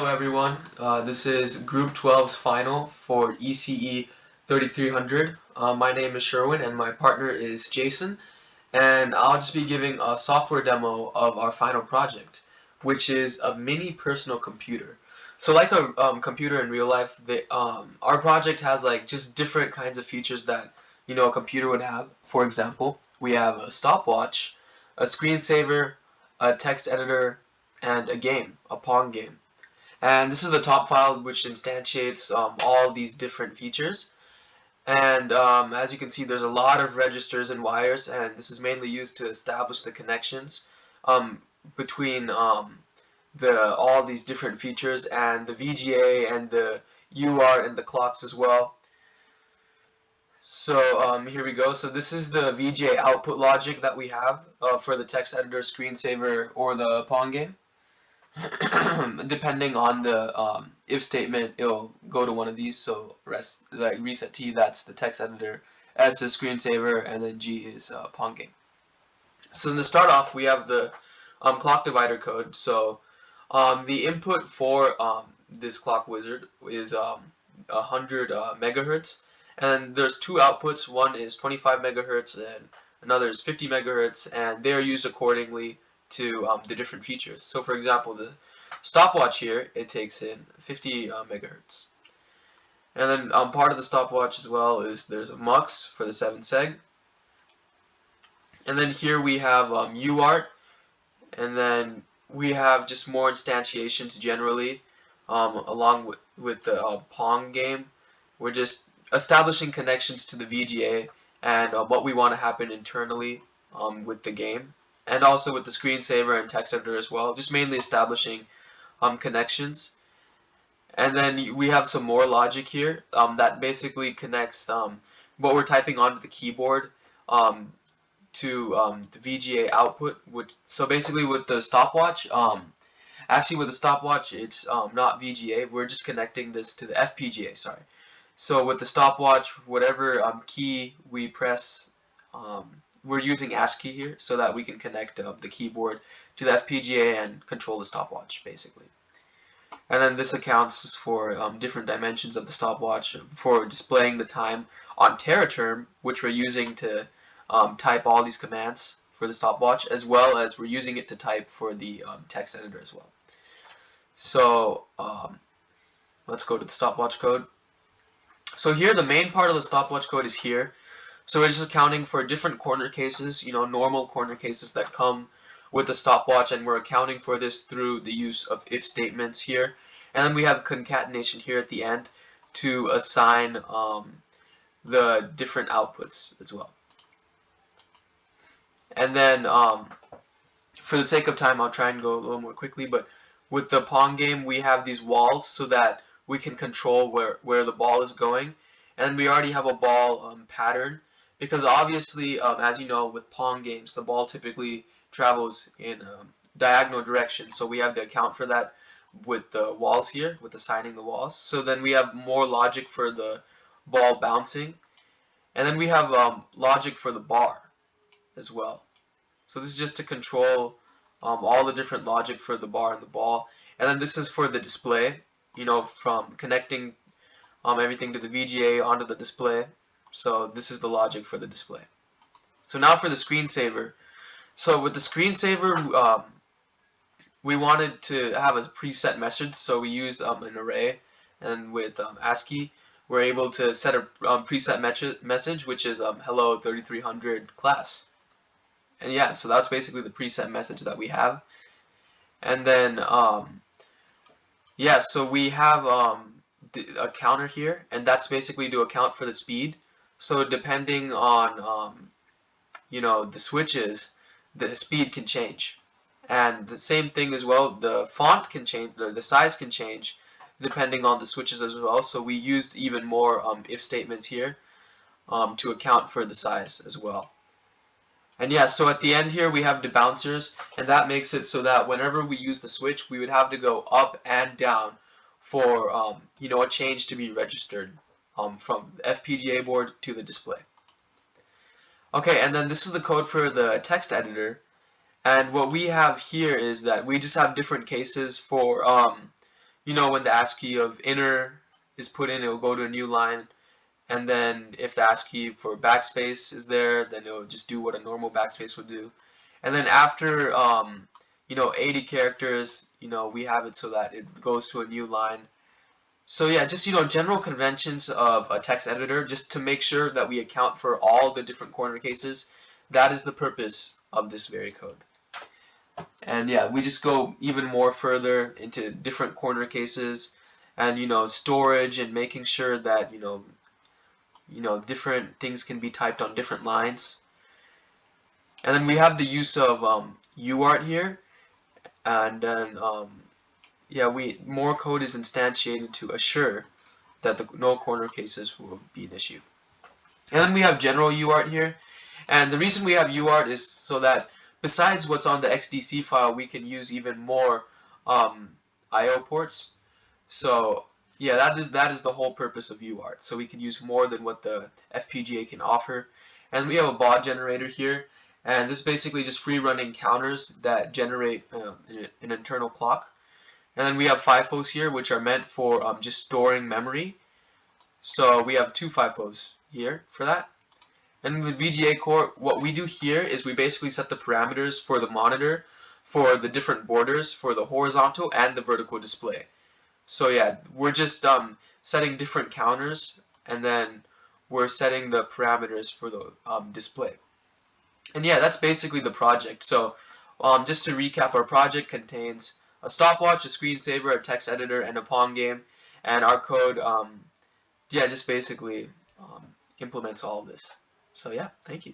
Hello everyone, this is Group 12's final for ECE3300. My name is Sherwin and my partner is Jason, and I'll just be giving a software demo of our final project, which is a mini personal computer. So like a computer in real life, our project has like just different kinds of features that a computer would have. For example, we have a stopwatch, a screensaver, a text editor, and a game, a Pong game. And this is the top file which instantiates all these different features. And as you can see, there's a lot of registers and wires, and this is mainly used to establish the connections between all these different features and the VGA and the UART and the clocks as well. So here we go. So this is the VGA output logic that we have for the text editor, screensaver, or the Pong game. Depending on the if statement, it'll go to one of these. So reset T, that's the text editor, S is screensaver, and then G is Pong game. So to start off, we have the clock divider code. So the input for this clock wizard is 100 megahertz, and there's two outputs. One is 25 megahertz, and another is 50 megahertz, and they are used accordingly to the different features. So for example, the stopwatch here, it takes in 50 megahertz. And then part of the stopwatch as well is there's a mux for the 7 seg. And then here we have UART, and then we have just more instantiations generally along with the Pong game. We're just establishing connections to the VGA and what we want to happen internally with the game, and also with the screensaver and text editor as well, just mainly establishing connections. And then we have some more logic here that basically connects what we're typing onto the keyboard to the VGA output. So basically with the stopwatch, actually with the stopwatch it's not VGA, we're just connecting this to the FPGA, sorry. So with the stopwatch, whatever key we press, we're using ASCII here so that we can connect the keyboard to the FPGA and control the stopwatch, basically. And then this accounts for different dimensions of the stopwatch for displaying the time on teraterm, which we're using to type all these commands for the stopwatch, as well as we're using it to type for the text editor as well. So let's go to the stopwatch code. So here the main part of the stopwatch code is here. So we're just accounting for different corner cases, normal corner cases that come with the stopwatch, and we're accounting for this through the use of if statements here. And then we have concatenation here at the end to assign the different outputs as well. And then for the sake of time, I'll try and go a little more quickly, but with the Pong game, we have these walls so that we can control where the ball is going. And we already have a ball pattern, because obviously, as you know, with Pong games, the ball typically travels in diagonal direction, so we have to account for that with the walls here, with assigning the walls. So then we have more logic for the ball bouncing, and then we have logic for the bar as well. So this is just to control all the different logic for the bar and the ball. And then this is for the display, from connecting everything to the VGA onto the display. So this is the logic for the display. So now for the screensaver. So with the screensaver, we wanted to have a preset message, so we use an array, and with ASCII, we're able to set a preset message, which is hello 3300 class. And yeah, so that's basically the preset message that we have. And then yeah, so we have a counter here, and that's basically to account for the speed. So depending on the switches, the speed can change. And the same thing as well, the font can change, the size can change depending on the switches as well. So we used even more if statements here to account for the size as well. And yeah, so at the end here we have the bouncers, and that makes it so that whenever we use the switch, we would have to go up and down for a change to be registered from the FPGA board to the display. Okay, and then this is the code for the text editor, and what we have here is that we just have different cases for you know, when the ASCII of inner is put in, it will go to a new line. And then if the ASCII for backspace is there, then it will just do what a normal backspace would do. And then after, you know, 80 characters, you know, we have it so that it goes to a new line. So yeah, just, you know, general conventions of a text editor, just to make sure that we account for all the different corner cases. That is the purpose of this very code. And yeah, we just go even more further into different corner cases and, you know, storage and making sure that, you know, different things can be typed on different lines. And then we have the use of UART here, and then yeah, more code is instantiated to assure that no corner cases will be an issue. And then we have general UART here, and the reason we have UART is so that besides what's on the XDC file, we can use even more I/O ports. So yeah, that is the whole purpose of UART. So we can use more than what the FPGA can offer. And we have a baud generator here, and this is basically just free running counters that generate an internal clock. And then we have FIFOs here, which are meant for just storing memory. So we have two FIFOs here for that. And the VGA core, what we do here is we basically set the parameters for the monitor for the different borders for the horizontal and the vertical display. So yeah, we're just setting different counters, and then we're setting the parameters for the display. And yeah, that's basically the project. So just to recap, our project contains a stopwatch, a screensaver, a text editor, and a Pong game. And our code, yeah, just basically implements all of this. So yeah, thank you.